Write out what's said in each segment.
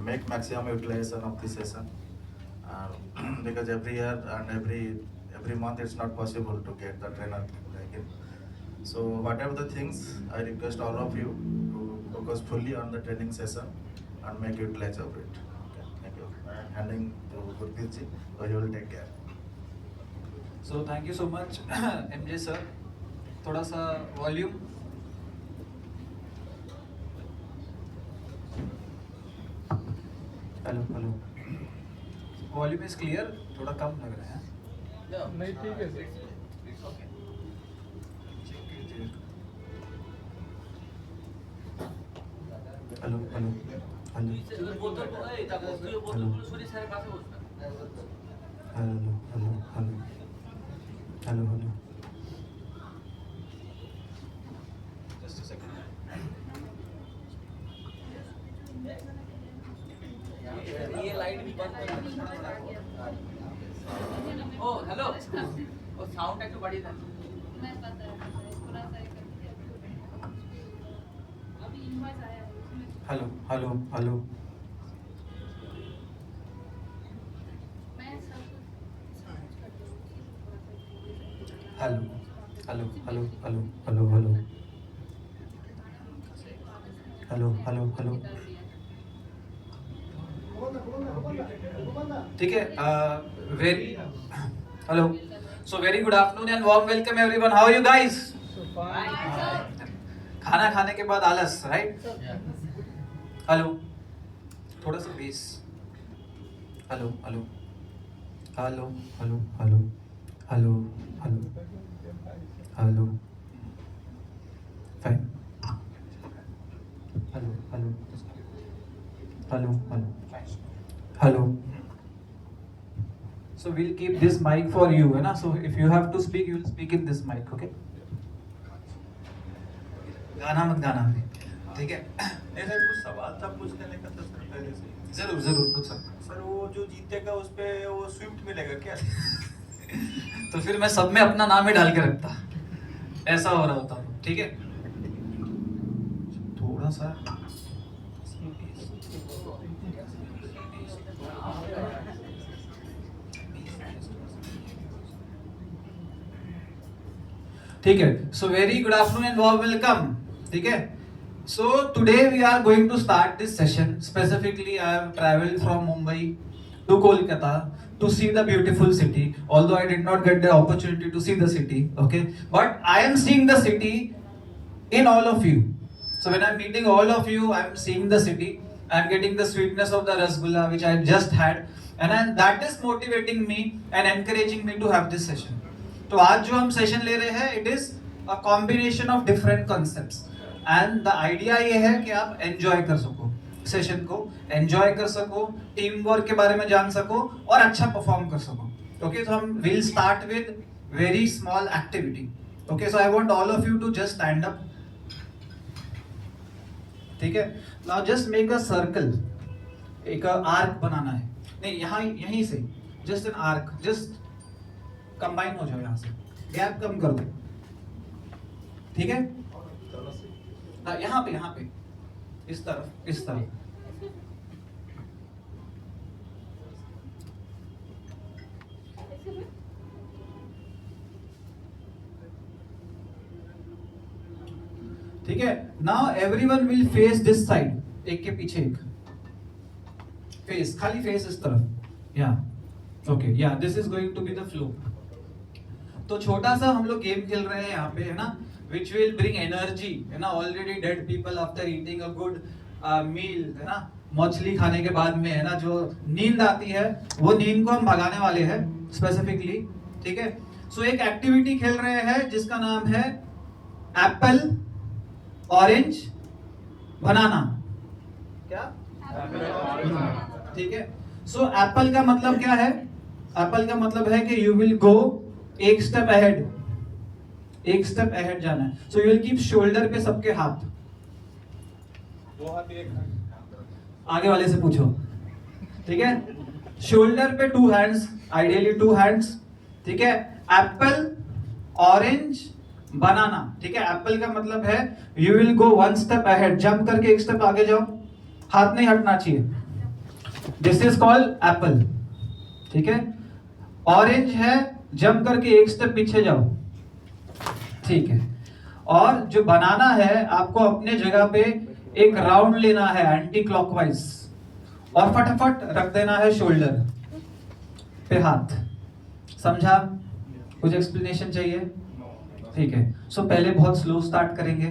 make maximum utilization of this session. Because every year and every month it's not possible to get the trainer like him. So whatever the things, I request all of you to focus fully on the training session and make utilize of it. Okay, thank you. I'm handing to Gurpreet ji, so he will take care. So thank you so much, MJ sir. थोड़ा सा volume. Hello hello. Volume is clear. थोड़ा कम लग रहा है. नहीं ठीक है sir. Hello hello hello hello hello hello hello hello. Just a second. ये लाइट भी बंद कर. ओ हेलो. ओ साउंड একটু বাড়িয়ে দেন. मैं पता है थोड़ा सा अभी इनवॉइस आया है उसमें. Hello hello hello. मैं सब समझ कर दूंगी hello hello hello hello hello hello hello hello hello. ठीक है. Very hello. So very good afternoon and warm welcome everyone. How are you guys? खाना खाने के बाद आलस, राइट? हेलो. थोड़ा सा बेस. Hello hello hello hello hello hello hello hello. Fine. Hello hello hello hello hello. So we'll keep this mic for you, है ना? So if you have to speak, you will speak in this mic, okay? गाना मत गाना भी, ठीक है? नहीं sir, कुछ सवाल था पूछने का तो सर पहले से. जरूर जरूर पूछ सकते. सर वो जो जीतेगा उस पे वो स्विफ्ट मिलेगा क्या? तो फिर मैं सब में अपना नाम ही डाल के रखता. ऐसा हो रहा होता, ठीक है? थोड़ा सा ठीक है. सो very good afternoon and warm welcome. ठीक है. So today we are going to start this session. Specifically, I have traveled from Mumbai to Kolkata to see the beautiful city. Although I did not get the opportunity to see the city, okay, but I am seeing the city in all of you. So when I'm meeting all of you, I'm seeing the city. I'm getting the sweetness of the rasgulla which I just had, and that is motivating me and encouraging me to have this session. तो आज जो हम session ले रहे हैं, it is a combination of different concepts and the idea ये है कि आप एंजॉय कर सको सेशन को, एंजॉय कर सको, टीम वर्क के बारे में जान सको और अच्छा परफॉर्म कर सको. ओके, तो हम will start with very small activity. Okay, so I want all of you to just stand up. ठीक है. Now just make a circle. एक आर्क बनाना है. नहीं, यहाँ यहीं से just an arc. Just combine हो जाओ, यहाँ से गैप कम कर दो. ठीक है. यहाँ पे इस तरफ. ठीक है. Now everyone will face this side. एक के पीछे एक फेस, खाली फेस इस तरफ. या ओके, या this is going to be the flow. तो छोटा सा हम लोग गेम खेल रहे हैं यहाँ पे, है ना, विच विल ब्रिंग एनर्जी, है ना. Already dead people after eating a good meal, है ना, मछली खाने के बाद में, है ना, जो नींद आती है वो नींद को हम भगाने वाले हैं स्पेसिफिकली. ठीक है. सो एक एक्टिविटी खेल रहे हैं जिसका नाम है एप्पल, ऑरेंज, बनाना. क्या? ठीक है. सो एप्पल का मतलब क्या है? एप्पल का मतलब है कि यू विल गो एक स्टेप अहेड. एक स्टेप अहेड जाना है. So you will keep shoulder पे सबके हाथ. दो हाथ एक आगे वाले से पूछो. ठीक है. शोल्डर पे 2 हैंड्स, आइडियली 2 हैंड्स. ठीक है. Apple, orange, banana. ठीक है. एप्पल का मतलब है you will go 1 step ahead. Jump करके एक स्टेप आगे जाओ. हाथ नहीं हटना चाहिए. दिस इज कॉल्ड एप्पल, ठीक है। ऑरेंज है, जंप करके एक स्टेप पीछे जाओ, ठीक है। और जो बनाना है, आपको अपने जगह पे एक राउंड लेना है एंटी क्लॉकवाइज और फटाफट रख देना है शोल्डर पे हाथ। समझा? कुछ एक्सप्लेनेशन चाहिए? ठीक है। सो पहले बहुत स्लो स्टार्ट करेंगे,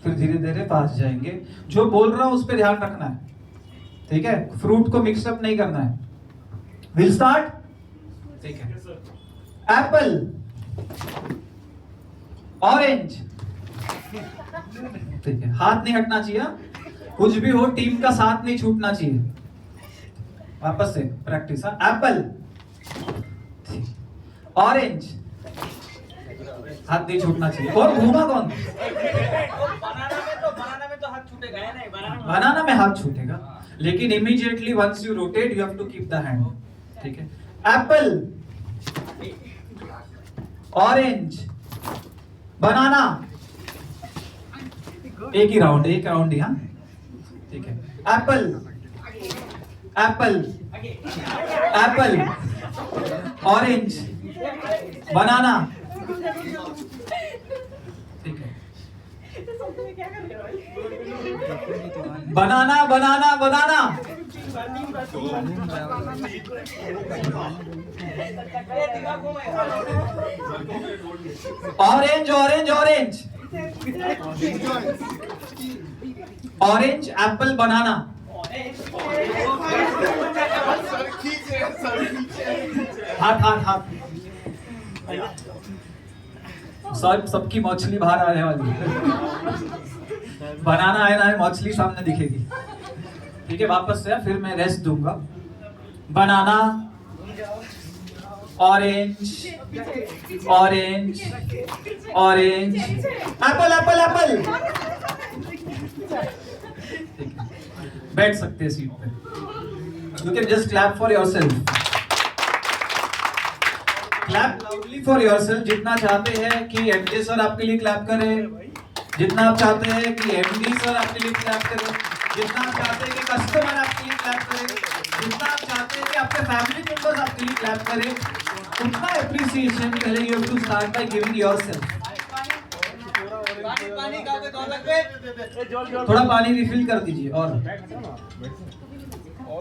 फिर धीरे धीरे फास्ट जाएंगे। जो बोल रहा हूं उस पर ध्यान रखना है, ठीक है। फ्रूट को मिक्सअप नहीं करना है। विल स्टार्ट, ठीक है। एप्पल, ऑरेंज, ठीक है। हाथ नहीं हटना चाहिए, कुछ भी हो टीम का साथ नहीं छूटना चाहिए। वापस से प्रैक्टिस। एप्पल, ऑरेंज, हाथ नहीं छूटना चाहिए। और घूमा कौन? बनाना में तो हाथ छूटेगा नहीं। बनाना में हाथ छूटेगा, लेकिन immediately once you rotate you have to keep the hand, ठीक है। एप्पल, ऑरेंज, बनाना, एक ही राउंड, एक राउंड ही, हाँ, ठीक है। Apple, apple, apple, orange, banana, ठीक है। Banana, banana, banana, orange, orange, orange, orange, apple, banana, हाथ हाथ हाथ। सबकी मछली बाहर आने वाली है। बनाना है ना, है मछली सामने दिखेगी, ठीक है। वापस से फिर मैं रेस्ट दूंगा। Banana, orange, orange, orange, apple, apple, apple, ठीक है। बैठ सकते हैं सीट पे। You can just clap for yourself. Clap loudly for yourself. जितना चाहते हैं कि एमडी सर आपके लिए क्लैप करें, जितना आप चाहते हैं कि एमडी सर आपके लिए क्लैप करें, जितना आप चाहते हैं कि कस्टमर आपके लिए क्लैप करें, जितना आप चाहते हैं कि आपके फैमिली मेंबर्स आपके लिए क्लैप करें, उतना एप्रिसिएशन पहले you have to start by giving yourself. पानी का दो लग पे थोड़ा पानी रिफिल कर दीजिए और,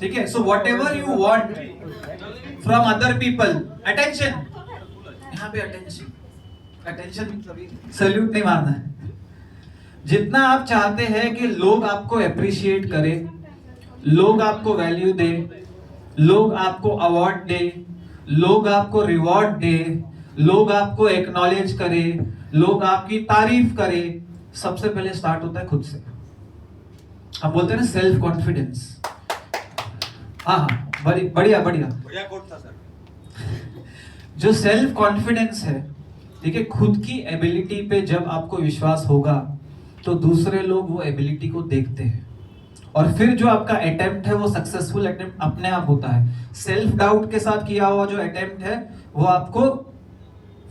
ठीक है। So what ever you want from other people, attention, यहाँ पे अटेंशन, अटेंशन, सैल्यूट नहीं मारना है। जितना आप चाहते हैं कि लोग आपको अप्रिशिएट करें, लोग आपको वैल्यू दे, लोग आपको अवार्ड दे, लोग आपको रिवॉर्ड दे, लोग आपको एक्नॉलेज करे, लोग आपकी तारीफ करे, सबसे पहले स्टार्ट होता है खुद से। हम बोलते हैं ना सेल्फ कॉन्फिडेंस। हाँ हाँ, बढ़िया बढ़िया कोट था सर। जो सेल्फ कॉन्फिडेंस है, ठीक है, खुद की एबिलिटी पे जब आपको विश्वास होगा तो दूसरे लोग वो एबिलिटी को देखते हैं और फिर जो आपका अटेम्प्ट है वो सक्सेसफुल अटेम्प्ट अपने आप होता है। सेल्फ डाउट के साथ किया हुआ जो अटेम्प्ट है वो आपको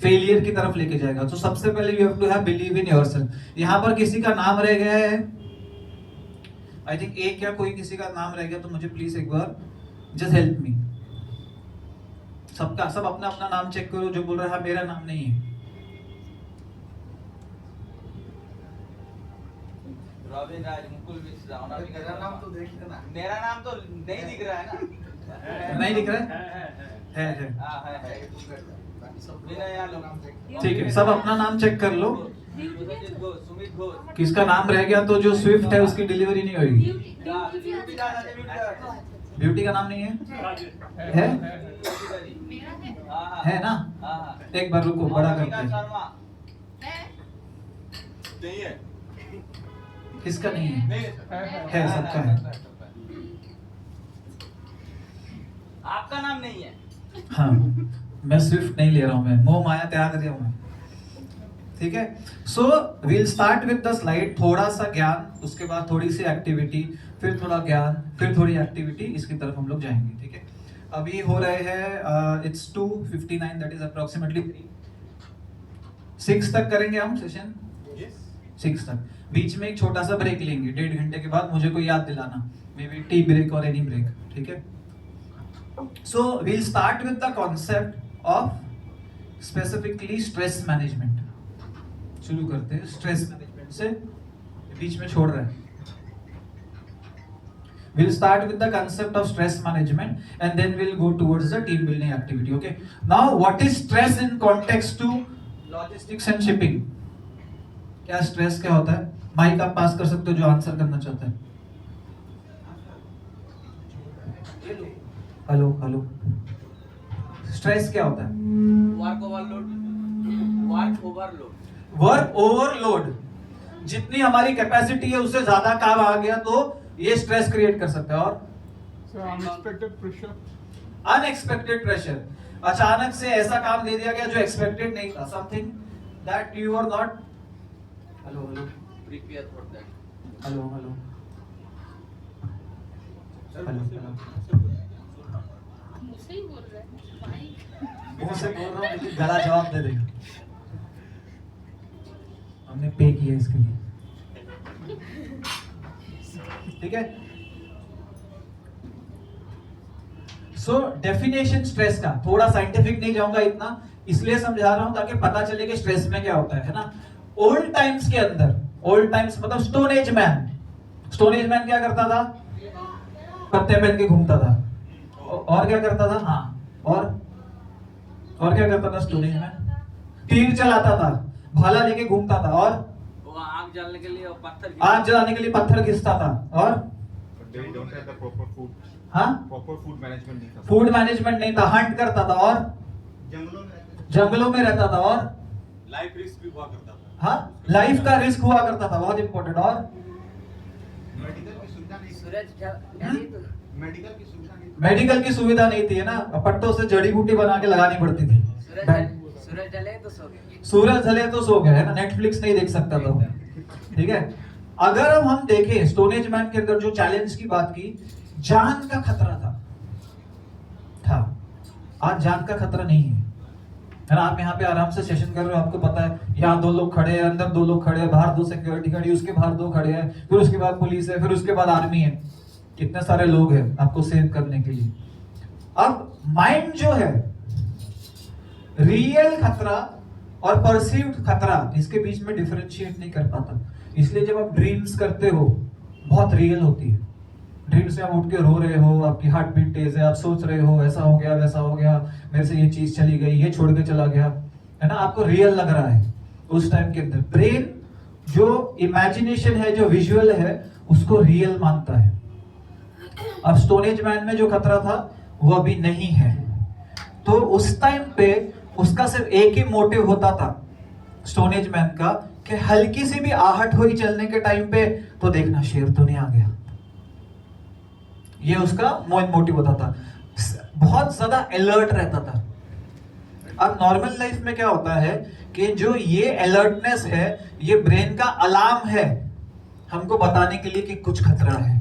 फेलियर की तरफ लेके जाएगा। तो सबसे पहले you have to have believe in yourself. यहाँ पर किसी का नाम रह गया है, आई थिंक एक या कोई किसी का नाम रह गया, तो मुझे प्लीज एक बार जस्ट हेल्प मी। सबका सब अपना अपना नाम चेक करो। जो बोल रहा है मेरा नाम नहीं है, रॉबिन राज, मुकुल मिश्रा, मेरा नाम तो देख लेना। मेरा नाम तो नहीं दिख रहा है ना। नहीं दिख रहा है? है। हाँ है। विनय यादव, ठीक है, सब अपना नाम चेक कर लो। सुजीत घोष, सुमित घोष, किसका नाम रह गया तो जो स्विफ्ट है उसकी डिलीवरी नहीं होगी। ब्यूटी दादा, ब्यूटी का नाम नहीं है? है? है ना? एक बार रुको, बड़ा करते हैं। नहीं है, किसका नहीं है? नहीं है सर। है, सबका है। आपका नाम नहीं है। हाँ, मैं स्विफ्ट नहीं ले रहा हूँ, मैं मोह माया त्याग दिया हूँ। ठीक है, so we'll start with the slide. थोड़ा सा ज्ञान, उसके बाद थोड़ी सी एक्टिविटी, फिर थोड़ा ज्ञान, फिर थोड़ी एक्टिविटी, इसकी तरफ हम लोग जाएंगे। ठीक है, अभी हो रहे हैं इट्स 2:59, दैट इज अप्रोक्सीमेटली 6 तक करेंगे हम सेशन। 6 तक, बीच में एक छोटा सा ब्रेक लेंगे, 1.5 घंटे के बाद मुझे कोई याद दिलाना। maybe tea break or any break. ठीक है? So we'll start with the concept of specifically stress management. शुरू करते हैं stress management से, बीच में छोड़ रहे हैं. We'll start with the concept of stress management and then we'll go towards the team building activity. Okay. Now, what is stress in context to logistics and shipping? क्या stress क्या होता है? Mic आप पास कर सकते हो जो आंसर करना चाहता है. Hello hello. स्ट्रेस क्या होता है? Work overload work overload. जितनी हमारी कैपेसिटी है उससे ज्यादा काम आ गया तो ये स्ट्रेस क्रिएट कर सकता है. और अनएक्सपेक्टेड प्रेशर. अचानक से ऐसा काम दे दिया गया जो एक्सपेक्टेड नहीं था. Something that you are not. Hello hello prepare for that. Hello hello hello. मुझसे ही बोल रहा है माइक. मुंह से बोल रहा हूँ लेकिन गला जवाब दे देगा. हमने पे किया इसके लिए. ठीक है. सो डेफिनेशन स्ट्रेस का थोड़ा साइंटिफिक नहीं जाऊंगा इतना, इसलिए समझा रहा हूं ताकि पता चले कि स्ट्रेस में क्या होता है ना. ओल्ड टाइम्स के अंदर, ओल्ड टाइम्स मतलब stone age man. Stone age man क्या करता था? पत्ते पहन के घूमता था. और क्या करता था? हाँ, और क्या करता था स्टोन एज मैन? तीर चलाता था, भाला लेके घूमता था. और वो आग जलाने के लिए आग जलाने के लिए पत्थर घिसता था. और They don't have the proper food. हाँ, Proper food management नहीं था. फूड मैनेजमेंट नहीं था. हंट करता था और जंगलों में रहता था. और लाइफ रिस्क भी हुआ करता था. हाँ, लाइफ का रिस्क हुआ करता था. बहुत इंपॉर्टेंट. और मेडिकल की सुविधा नहीं. मेडिकल की सुविधा नहीं थी, है ना. पट्टों से जड़ी बूटी बना के लगानी पड़ती थी. सूरज ढले तो सो गए. सूरज ढले तो सो गए, है ना. नेटफ्लिक्स नहीं देख सकता था. ठीक है. अगर हम देखें स्टोन एज मैन के अंदर जो चैलेंज की बात की, जान का खतरा था. आज जान का खतरा नहीं है, है ना. आप यहाँ पे आराम से सेशन कर रहे हो, आपको पता है यहाँ 2 लोग खड़े हैं, अंदर 2 लोग खड़े हैं, बाहर 2 सिक्योरिटी खड़ी, उसके बाहर 2 खड़े हैं, फिर उसके बाद पुलिस है, फिर उसके बाद आर्मी है. कितने सारे लोग हैं आपको सेव करने के लिए. अब माइंड जो है, रियल खतरा और परसीव्ड खतरा, इसके बीच में डिफरेंशिएट नहीं कर पाता. इसलिए जब आप ड्रीम्स करते हो बहुत रियल होती है. ड्रीम्स में आप उठ के रो रहे हो, आपकी हार्ट बीट तेज है, आप सोच रहे हो ऐसा हो गया वैसा हो गया, मेरे से ये चीज चली गई, ये छोड़ के चला गया, है ना. आपको रियल लग रहा है उस टाइम के अंदर. ब्रेन जो इमेजिनेशन है, जो विजुअल है, उसको रियल मानता है. अब स्टोन एज मैन में जो खतरा था वो अभी नहीं है. तो उस टाइम पे उसका सिर्फ एक ही मोटिव होता था स्टोन एज मैन का, कि हल्की सी भी आहट हुई चलने के टाइम पे तो देखना शेर तो नहीं आ गया. ये उसका मोटिव होता था. बहुत ज्यादा अलर्ट रहता था. अब नॉर्मल लाइफ में क्या होता है कि जो ये अलर्टनेस है, ये ब्रेन का अलार्म है हमको बताने के लिए कि कुछ खतरा है.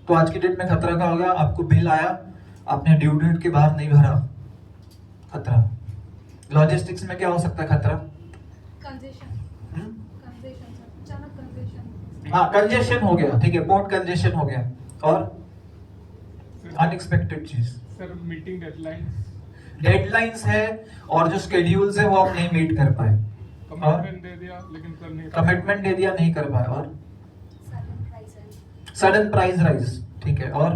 तो आज की डेट में खतरा का होगा, आपको बिल आया, आपने ड्यू डेट के बाहर नहीं भरा, खतरा. लॉजिस्टिक्स में क्या हो सकता है खतरा? कंजेशन सर, अचानक कंजेशन. हाँ, कंजेशन हो गया. ठीक है, पोर्ट कंजेशन हो गया. और अनएक्सपेक्टेड चीज, सर मीटिंग डेडलाइंस है और जो स्केड्यूल्स है वो आप नहीं मीट कर पाए. कमिटमेंट दे दिया लेकिन कर नहीं पाया. कमिटमेंट दे दिया, नहीं कर पाए. और सडन प्राइस राइज. ठीक है. और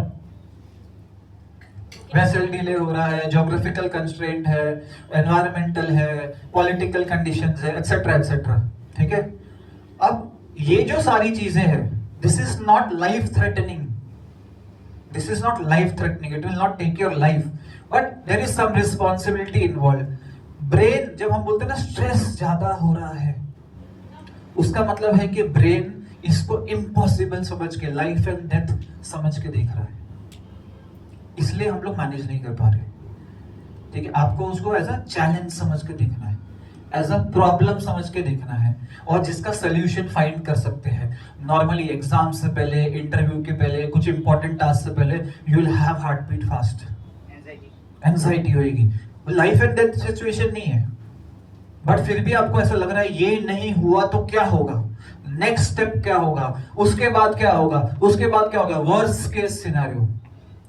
वेसल डिले हो रहा है, ज्योग्राफिकल कंस्ट्रेंट है, एनवायरमेंटल है, पॉलिटिकल कंडीशंस है, एक्सेट्रा एक्सेट्रा. ठीक है. अब ये जो सारी चीजें हैं, this is not life threatening. This is not life threatening. It will not take your life, but there is some responsibility involved. Brain, जब हम बोलते हैं ना स्ट्रेस ज्यादा हो रहा है, उसका मतलब है कि ब्रेन इसको इम्पॉसिबल समझ के, लाइफ एंड डेथ समझ के देख रहा है. इसलिए हम लोग मैनेज नहीं कर पा रहे. ठीक है. आपको उसको एज अ चैलेंज समझ के देखना है, एज अ प्रॉब्लम समझ के देखना है, और जिसका सोल्यूशन फाइंड कर सकते हैं. नॉर्मली एग्जाम से पहले, इंटरव्यू के पहले, कुछ इंपॉर्टेंट टास्क से पहले you will have heart beat fast, anxiety होगी. लाइफ एंड डेथ सिचुएशन नहीं है, बट फिर भी आपको ऐसा लग रहा है ये नहीं हुआ तो क्या होगा. नेक्स्ट स्टेप क्या होगा, उसके बाद क्या होगा, उसके बाद क्या होगा, वर्स्ट केस सिनेरियो।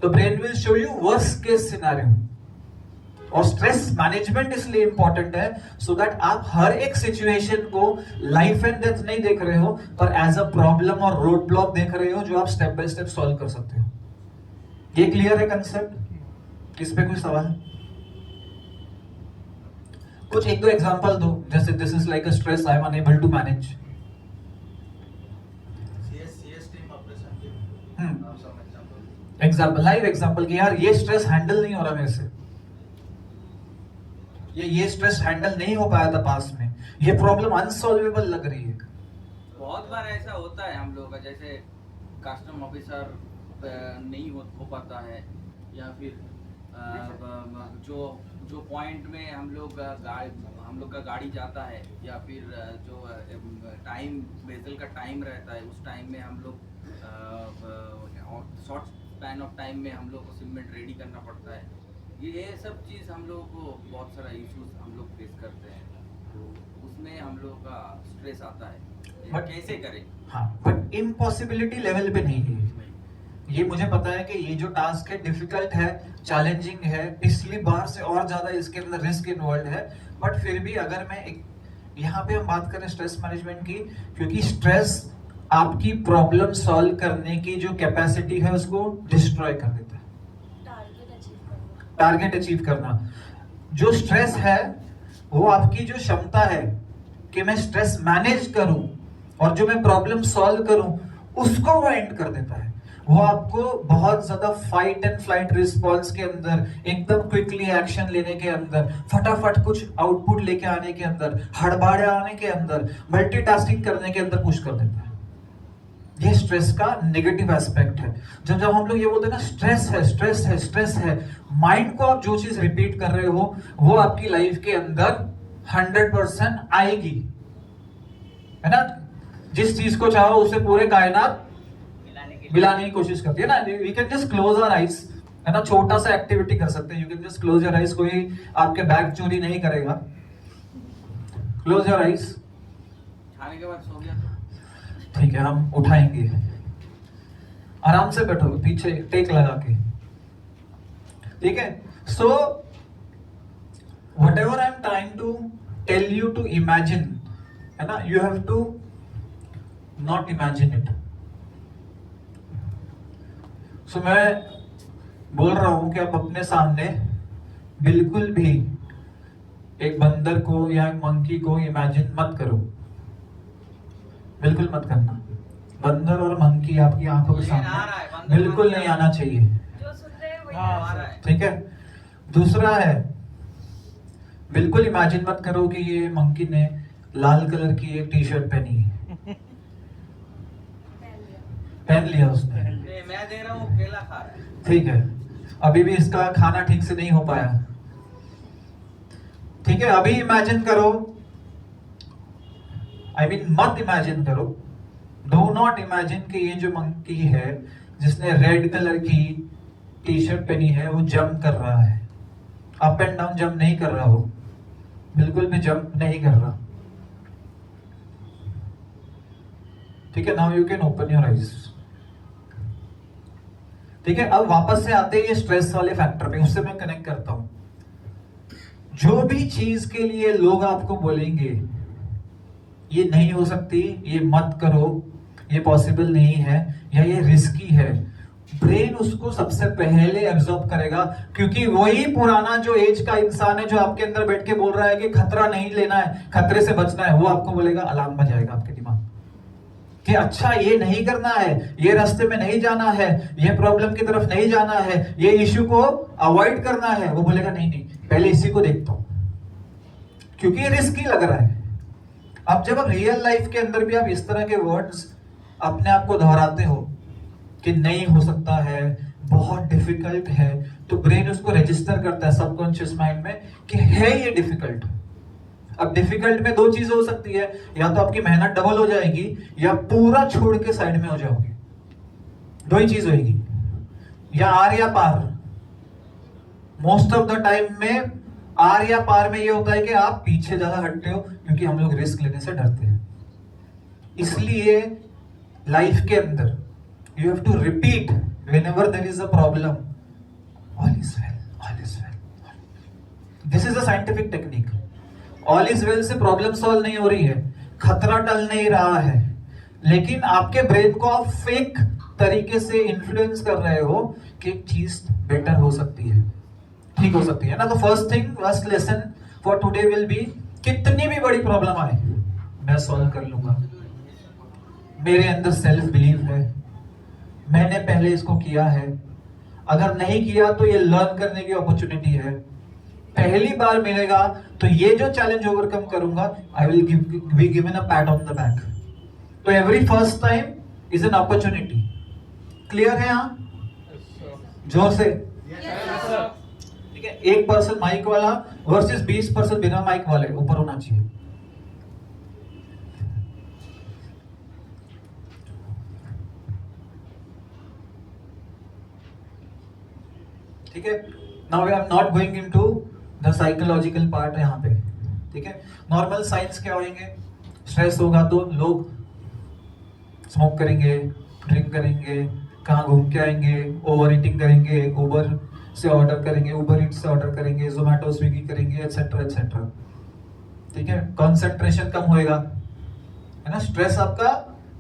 तो brain will show you worst case scenario. और स्ट्रेस मैनेजमेंट इसलिए इंपॉर्टेंट है सो दैट आप हर एक सिचुएशन को लाइफ एंड डेथ नहीं देख रहे हो, पर एज अ प्रॉब्लम और रोड ब्लॉक देख रहे हो, जो आप स्टेप बाय स्टेप सॉल्व कर सकते हो। ये क्लियर है कंसेप्ट? इस पे कोई सवाल? कुछ एक दो एग्जांपल दो, जैसे this is like a stress I am unable to manage. CS team operation team. Some example. Example, live example कि यार ये स्ट्रेस हैंडल नहीं हो रहा मेरे से, ये स्ट्रेस हैंडल नहीं हो पाया था पास में, ये प्रॉब्लम अनसॉल्वेबल लग रही है। बहुत बार ऐसा होता है हम लोग का, जैसे कस्टम ऑफिसर नहीं हो पाता है, या फिर जो पॉइंट में हम लोग का गाड़ी जाता है, या फिर जो टाइम वेसल का टाइम रहता है, उस टाइम में हम लोग शॉर्ट स्पैन ऑफ टाइम में हम लोग को शिपमेंट रेडी करना पड़ता है। ये सब चीज़ हम लोग को बहुत सारा इश्यूज हम लोग फेस करते हैं, तो उसमें हम लोग का स्ट्रेस आता है। But- कैसे करें? हाँ, बट इम्पॉसिबिलिटी लेवल पे नहीं है ये। मुझे पता है कि ये जो टास्क है डिफिकल्ट है, चैलेंजिंग है, पिछली बार से और ज्यादा इसके अंदर रिस्क इन्वॉल्व है, बट फिर भी अगर मैं यहाँ पे हम बात करें स्ट्रेस मैनेजमेंट की, क्योंकि स्ट्रेस आपकी प्रॉब्लम सॉल्व करने की जो कैपेसिटी है उसको डिस्ट्रॉय कर देता है। टारगेट अचीव करना, जो स्ट्रेस है वो आपकी जो क्षमता है कि मैं स्ट्रेस मैनेज करूं और जो मैं प्रॉब्लम सॉल्व करूं, उसको वो एंड कर देता है। वो आपको बहुत ज्यादा फाइट एंड फ्लाइट रिस्पॉन्स के अंदर, एकदम क्विकली एक्शन लेने के अंदर, फटाफट कुछ आउटपुट लेके आने के अंदर, हड़बड़ाने आने के अंदर, मल्टीटास्किंग करने के अंदर पुश कर देता है। ये स्ट्रेस का नेगेटिव एस्पेक्ट है। जब हम लोग ये बोलते हैं ना स्ट्रेस है, स्ट्रेस है, स्ट्रेस है, माइंड को आप जो चीज रिपीट कर रहे हो वो आपकी लाइफ के अंदर 100% आएगी, है ना। जिस चीज को चाहो उसे पूरे कायनात मिलाने की कोशिश करती है ना। We can just close our eyes, है ना, छोटा सा एक्टिविटी कर सकते हैं। You can just close your eyes, कोई आपके बैग चोरी नहीं करेगा। क्लोज योर आईज, खाने के बाद सो गया तो ठीक है, हम उठाएंगे। आराम से बैठो, पीछे टेक लगा के, ठीक है। So whatever I am trying to tell you to imagine, है ना, you have to not imagine it. So मैं बोल रहा हूं कि आप अपने सामने बिल्कुल भी एक बंदर को या एक मंकी को इमेजिन मत करो, बिल्कुल मत करना। बंदर और मंकी आपकी आंखों के आ रहा है, सामने बंदर बिल्कुल मंकी नहीं आ रहा आना चाहिए, जो सुन रहे हैं वही आ कर रहा सकते है। ठीक है। दूसरा है, बिल्कुल इमेजिन मत करो कि ये मंकी ने लाल कलर की एक टी शर्ट पहनी है, हैं। पहन लिया। पहन लिया उसने, मैं दे रहा हूँ, केला खा रहा है। ठीक है। अभी भी इसका खाना ठीक से नहीं हो पाया, ठीक है। अभी इमेजिन करो, आई मीन मत इमेजिन करो, डू नॉट इमेजिन कि ये जो मंकी है जिसने रेड कलर की टी शर्ट पहनी है वो जंप कर रहा है। अप एंड डाउन जंप नहीं कर रहा, हो बिल्कुल भी जंप नहीं कर रहा, ठीक है। Now you can open your eyes, ठीक है। अब वापस से आते हैं ये स्ट्रेस वाले फैक्टर पे, उससे मैं कनेक्ट करता हूं। जो भी चीज के लिए लोग आपको बोलेंगे ये नहीं हो सकती, ये मत करो, ये पॉसिबल नहीं है, या ये रिस्की है, ब्रेन उसको सबसे पहले एब्जॉर्ब करेगा, क्योंकि वही पुराना जो एज का इंसान है जो आपके अंदर बैठ के बोल रहा है कि खतरा नहीं लेना है, खतरे से बचना है, वो आपको बोलेगा, अलार्म बजाएगा आपके दिमाग कि अच्छा ये नहीं करना है, ये रास्ते में नहीं जाना है, ये प्रॉब्लम की तरफ नहीं जाना है, ये इश्यू को अवॉइड करना है। वो बोलेगा नहीं नहीं, पहले इसी को देखता हूं, क्योंकि ये रिस्की लग रहा है। अब जब आप रियल लाइफ के अंदर भी आप इस तरह के वर्ड्स अपने आप को दोहराते हो कि नहीं हो सकता है, बहुत डिफिकल्ट है, तो ब्रेन उसको रजिस्टर करता है सबकॉन्शियस माइंड में कि है ये डिफिकल्ट। अब डिफिकल्ट में दो चीजें हो सकती है, या तो आपकी मेहनत डबल हो जाएगी या पूरा छोड़ के साइड में हो जाओगे, दो ही चीज होगी, या आर या पार। मोस्ट ऑफ द टाइम में आर या पार में ये होता है कि आप पीछे ज्यादा हटते हो, क्योंकि हम लोग रिस्क लेने से डरते हैं। इसलिए लाइफ के अंदर you have to repeat whenever there is a problem, all is well, all is well. This is a scientific technique. All is well से प्रॉब्लम सॉल्व नहीं हो रही है, खतरा टल नहीं रहा है, लेकिन आपके ब्रेन को आप फेक तरीके से इन्फ्लुएंस कर रहे हो कि चीज बेटर हो सकती है, ठीक हो सकती है ना। तो first thing, first lesson for today will be, कितनी भी बड़ी प्रॉब्लम आए मैं सॉल्व कर लूंगा। मेरे अंदर सेल्फ बिलीव है, मैंने पहले इसको किया है, अगर नहीं किया तो ये लर्न करने की अपॉर्चुनिटी है, पहली बार मिलेगा तो ये जो चैलेंज ओवरकम करूंगा, I will be given a pat on the back. तो every first time is an opportunity. Clear है यहाँ? जोर से ठीक है। 1% माइक वाला वर्सेस 20% बिना माइक वाले, ऊपर होना चाहिए। ठीक है। Now we are not going into the psychological part यहाँ पे, ठीक है। नॉर्मल साइंस क्या होंगे, स्ट्रेस होगा तो लोग स्मोक करेंगे, ड्रिंक करेंगे, कहाँ घूम के आएंगे, ओवर ईटिंग करेंगे, उबर से ऑर्डर करेंगे, उबर ईट से ऑर्डर करेंगे, जोमेटो स्विगी करेंगे, एटसेट्रा एटसेट्रा। ठीक है। कंसंट्रेशन कम होएगा, है ना। स्ट्रेस आपका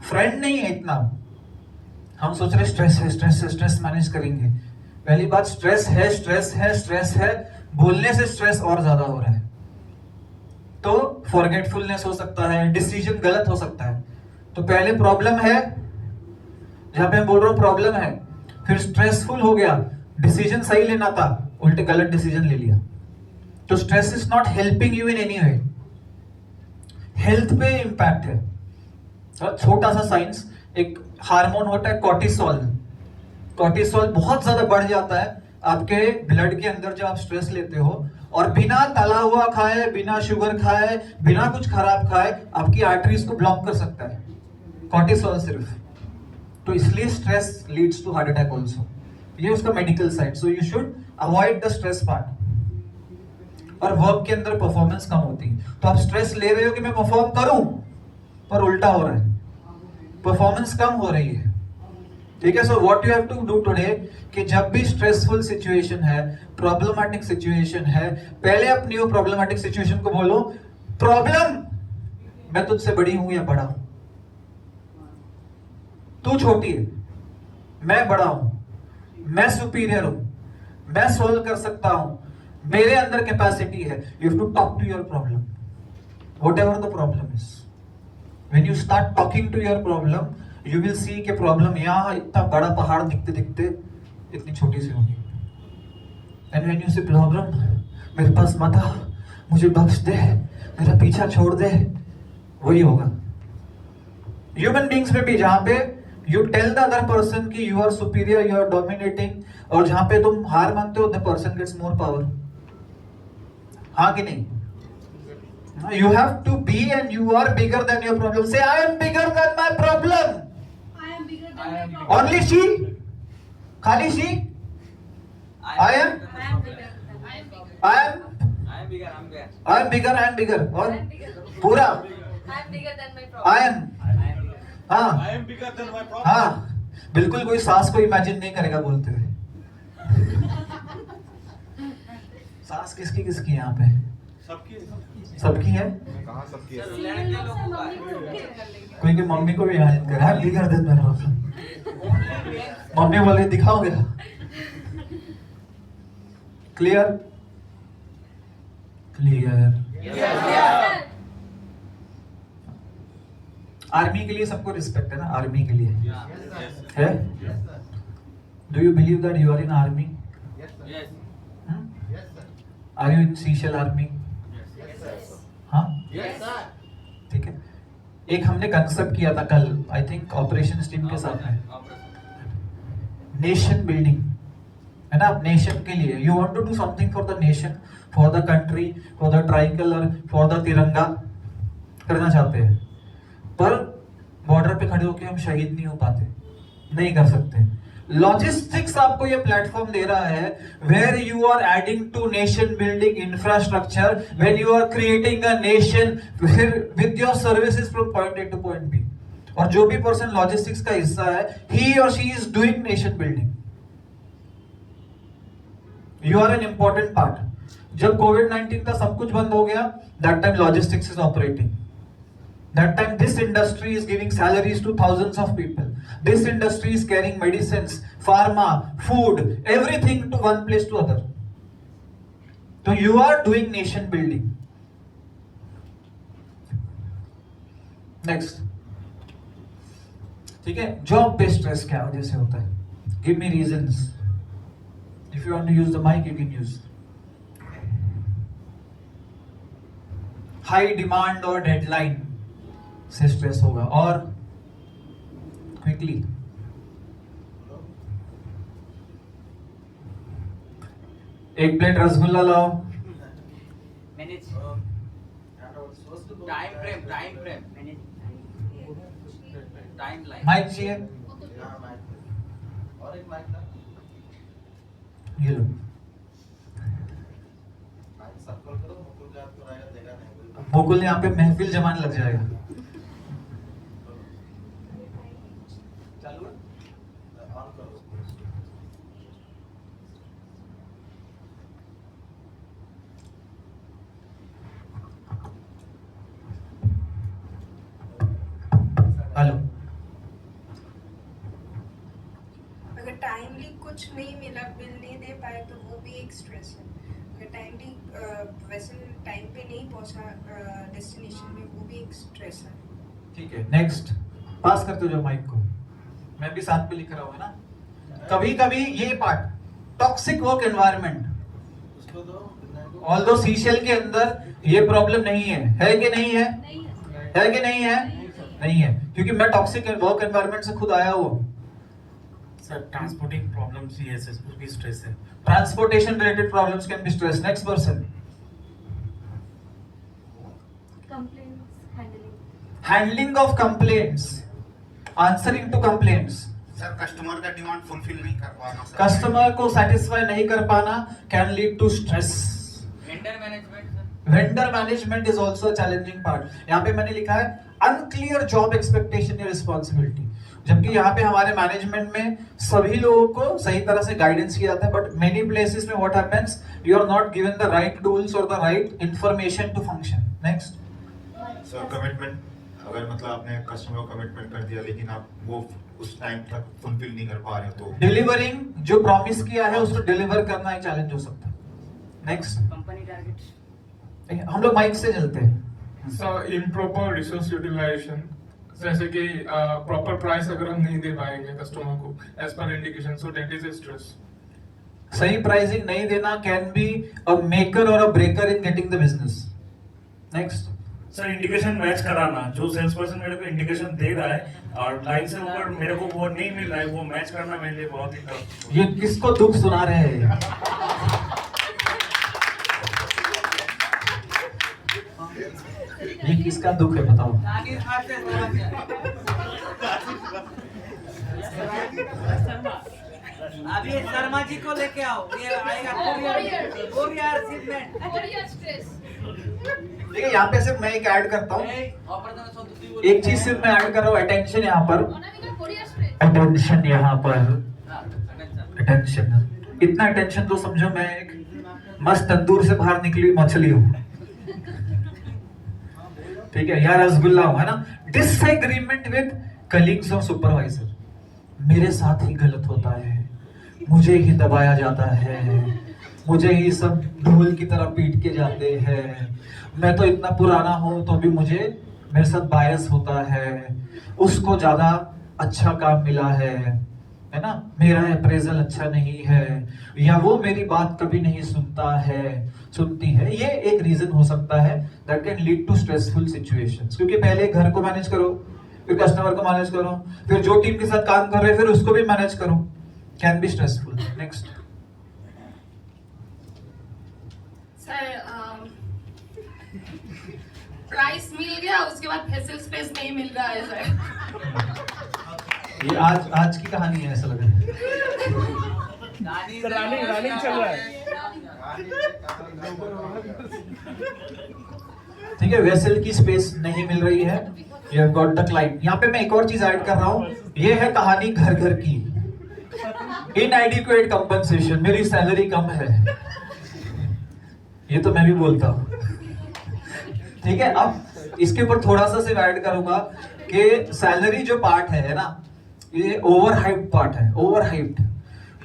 फ्रेंड नहीं है इतना। हम सोच रहे स्ट्रेस है, स्ट्रेस है, स्ट्रेस मैनेज करेंगे। पहली बात, स्ट्रेस है, स्ट्रेस है, स्ट्रेस है, बोलने से स्ट्रेस और ज्यादा हो रहा है। तो फॉरगेटफुलनेस हो सकता है, डिसीजन गलत हो सकता है। तो पहले प्रॉब्लम है, जहां पे मैं बोल रहा हूं प्रॉब्लम है, फिर स्ट्रेसफुल हो गया, डिसीजन सही लेना था, उल्टे गलत डिसीजन ले लिया। तो stress is not helping you in any way, health पे इंपैक्ट है। छोटा सा साइंस, एक हार्मोन होता है कॉर्टिसोल। कॉर्टिसोल बहुत ज्यादा बढ़ जाता है आपके ब्लड के अंदर जब आप स्ट्रेस लेते हो, और बिना तला हुआ खाए, बिना शुगर खाए, बिना कुछ खराब खाए आपकी आर्टरीज को ब्लॉक कर सकता है कॉर्टिसोल सिर्फ। तो इसलिए stress leads to heart attack also. ये उसका medical side. So you should avoid the stress part. और वर्क के अंदर परफॉर्मेंस कम होती है। तो आप स्ट्रेस ले रहे हो कि मैं परफॉर्म करूं, पर उल्टा हो रहा है, परफॉर्मेंस कम हो रही है। ठीक है। So what you have to do today, कि जब भी स्ट्रेसफुल सिचुएशन है, प्रॉब्लमैटिक सिचुएशन है, पहले अपनी वो प्रॉब्लमैटिक सिचुएशन को बोलो, प्रॉब्लम मैं तुझसे बड़ी हूं या बड़ा हूं, तू छोटी है, मैं बड़ा हूं, मैं सुपीरियर हूं, मैं सॉल्व कर सकता हूं, मेरे अंदर कैपेसिटी है। You have to talk to your problem, whatever the problem is. When you start talking to your problem, you will see कि प्रॉब्लम यहाँ इतना बड़ा पहाड़ दिखते दिखते इतनी छोटी सी होगी। एंड व्हेन यू से प्रॉब्लम मेरे पास मत आ, मुझे बख्श दे, मेरा पीछा छोड़ दे, वही होगा। ह्यूमन बींग्स में भी जहां पे you tell the other person कि you are superior, you are dominating, और जहां पे तुम हार मानते हो, the person gets more power. हाँ कि नहीं? You have to be and you are bigger than your problem. Say, I am bigger than my problem. I am bigger than my problem. Only she? Khali she? I am? I am bigger. I am bigger. I am? I am bigger, I'm bigger. I am bigger, I am bigger. I और am bigger. पूरा? I am bigger than my problem. I am? हाँ I am bigger than my problem. हाँ, बिल्कुल कोई सास को imagine नहीं करेगा बोलते हुए। सास किसकी किसकी यहाँ पे? सबकी है। कहाँ सबकी है? Serial loves है, मम्मी को भी कर लेंगे. कोई की मम्मी को भी इमेजिन करे, I am bigger than my problem. Mummy बोले दिखाओगे? क्लियर? क्लियर। Yes, आर्मी के लिए सबको रिस्पेक्ट है ना, आर्मी के लिए Yes. है। Do you believe that you are in army? Yes. Are you in Seashell army? हाँ, Yes. ठीक है। एक हमने कंसेप्ट किया था कल, आई थिंक ऑपरेशन टीम के साथ में, नेशन बिल्डिंग, है ना। नेशन के लिए you want to do something for the nation, for the country, for the tricolour, for the tiranga करना चाहते हैं, पर बॉर्डर पे खड़े होकर हम शहीद नहीं हो पाते, नहीं कर सकते। लॉजिस्टिक्स आपको ये प्लेटफॉर्म दे रहा है, where you are adding to nation building infrastructure, when you are creating a nation with your services from point A to point B. और जो भी पर्सन लॉजिस्टिक्स का हिस्सा है, ही और she is doing nation building. You are an important part. जब कोविड-19 का सब कुछ बंद हो गया, that time logistics is operating. That time this industry is giving salaries to thousands of people. This industry is carrying medicines, pharma, food, everything to one place to other. So you are doing nation building. Next. ठीक है, job पे stress क्या वजह से होता है? Give me reasons. If you want to use the mic, you can use. High demand or deadline से stress होगा. और क्विकली एक प्लेट रसगुल्ला लाओ. Manage time frame manage time line. Mike चाहिए? और एक माइक ना, ये लो. माइक सर्कल करो, मुकुल का तो रहेगा, देगा नहीं. मुकुल यहाँ पे महफिल जमाने लग जाएगा. चालू है, ऑन करो. हेलो. अगर टाइमली कुछ नहीं मिला, बिल नहीं दे पाए तो वो भी एक स्ट्रेस है. अगर टाइमली वेसल टाइम पे नहीं पहुंचा डेस्टिनेशन में, वो भी एक स्ट्रेस है. ठीक है, नेक्स्ट. पास करते हो जो माइक को, मैं भी साथ पे लिख रहा हूँ ना. कभी कभी ये पार्ट, टॉक्सिक वर्क एनवायरनमेंट. उसको दो. ऑल्दो सीशेल के अंदर ये प्रॉब्लम नहीं है कि नहीं है? नहीं है. है कि नहीं है? नहीं है, क्योंकि मैं टॉक्सिक वर्क एनवायरनमेंट से खुद आया हूँ. सर ट्रांसपोर्टिंग प्रॉब्लम्स ये है, भी स्ट्रेस है. Transportation related problems can be stress. Next person. Complaints handling. Handling of complaints, answering to complaints. Sir customer का डिमांड फुलफिल नहीं कर पाना सर. कस्टमर को सेटिस्फाई नहीं कर पाना can lead to stress. Vendor management sir. Vendor management is also challenging part. यहाँ पे मैंने लिखा है अनक्लियर जॉब एक्सपेक्टेशन या रिस्पॉन्सिबिलिटी. जबकि यहाँ पे हमारे मैनेजमेंट में सभी लोगों को सही तरह से गाइडेंस किया जाता है, बट मेनी प्लेसेस में what happens, you are not given the right tools और the right information to function. Next. Sir commitment, अगर मतलब आपने कस्टमर को कमिटमेंट कर दिया लेकिन आप वो उस टाइम तक फुलफिल नहीं कर पा रहे तो डिलीवरिंग, जो प्रॉमिस किया है उसको डिलीवर करना एक चैलेंज हो सकता है. नेक्स्ट. Company target. हम लोग माइक से चलते हैं. सर इम्प्रॉपर रिसोर्स यूटिलाइजेशन, जैसे कि प्रॉपर प्राइस अगर हम नहीं दे पाएंगे कस्टमर को as per indication, so that is a stress. सही प्राइसिंग नहीं देना कैन बी अ मेकर और a breaker in getting the business. Next. Sir indication match कराना, जो सेल्स पर्सन मेरे को इंडिकेशन दे रहा है और लाइन से ऊपर मेरे को वो नहीं मिल रहा है, वो मैच करना मेरे लिए बहुत ही टफ. ये किसको दुख सुना रहे हैं? ये किसका दुख है बताओ? अभी शर्मा जी को लेके आओ, ये आएगा कोरियर शिपमेंट. Courier stress. देखिए यहाँ पे सिर्फ मैं एक ऐड करता हूँ, एक चीज सिर्फ मैं ऐड कर रहा हूँ, अटेंशन यहाँ पर. Onamika, courier stress. अटेंशन यहाँ पर, अटेंशन. इतना अटेंशन तो समझो मैं एक मस्त तंदूर से बाहर निकली हुई मछली हूँ. ठीक है, यार रसगुल्ला हूँ, है ना. डिसएग्रीमेंट विद कलीग्स और सुपरवाइजर. मेरे साथ ही गलत होता है, मुझे ही दबाया जाता है, मुझे ही सब ढोल की तरह पीट के जाते हैं. मैं तो इतना पुराना हूँ तो भी मुझे मेरे साथ बायस होता है. उसको ज्यादा अच्छा काम मिला है ना. मेरा अप्रेजल अच्छा नहीं है, या वो मेरी बात कभी नहीं सुनती है. ये एक रीजन हो सकता है that can lead to stressful situations. क्योंकि पहले घर को मैनेज करो, फिर कस्टमर को मैनेज करो, फिर जो टीम के साथ काम कर रहे हैं फिर उसको भी मैनेज करो. Can be stressful. Next. Sir price मिल गया, उसके बाद फेसिल स्पेस नहीं मिल रहा है सर. ये आज की कहानी है ऐसा लग रहा है. रनिंग चल रहा है. ठीक है, वेसल की स्पेस नहीं मिल रही है, you have got the client. यहाँ पे मैं एक और चीज ऐड कर रहा हूँ, ये है कहानी घर घर की। इनएडिक्वेट कंपनसेशन, मेरी सैलरी कम है, ये तो मैं भी बोलता हूँ। ठीक है, अब इसके ऊपर थोड़ा सा सिर्फ ऐड करूंगा कि सैलरी जो पार्ट है ना, ये ओवर हाइप्ड पार्ट है, ओवर हाइप्ड।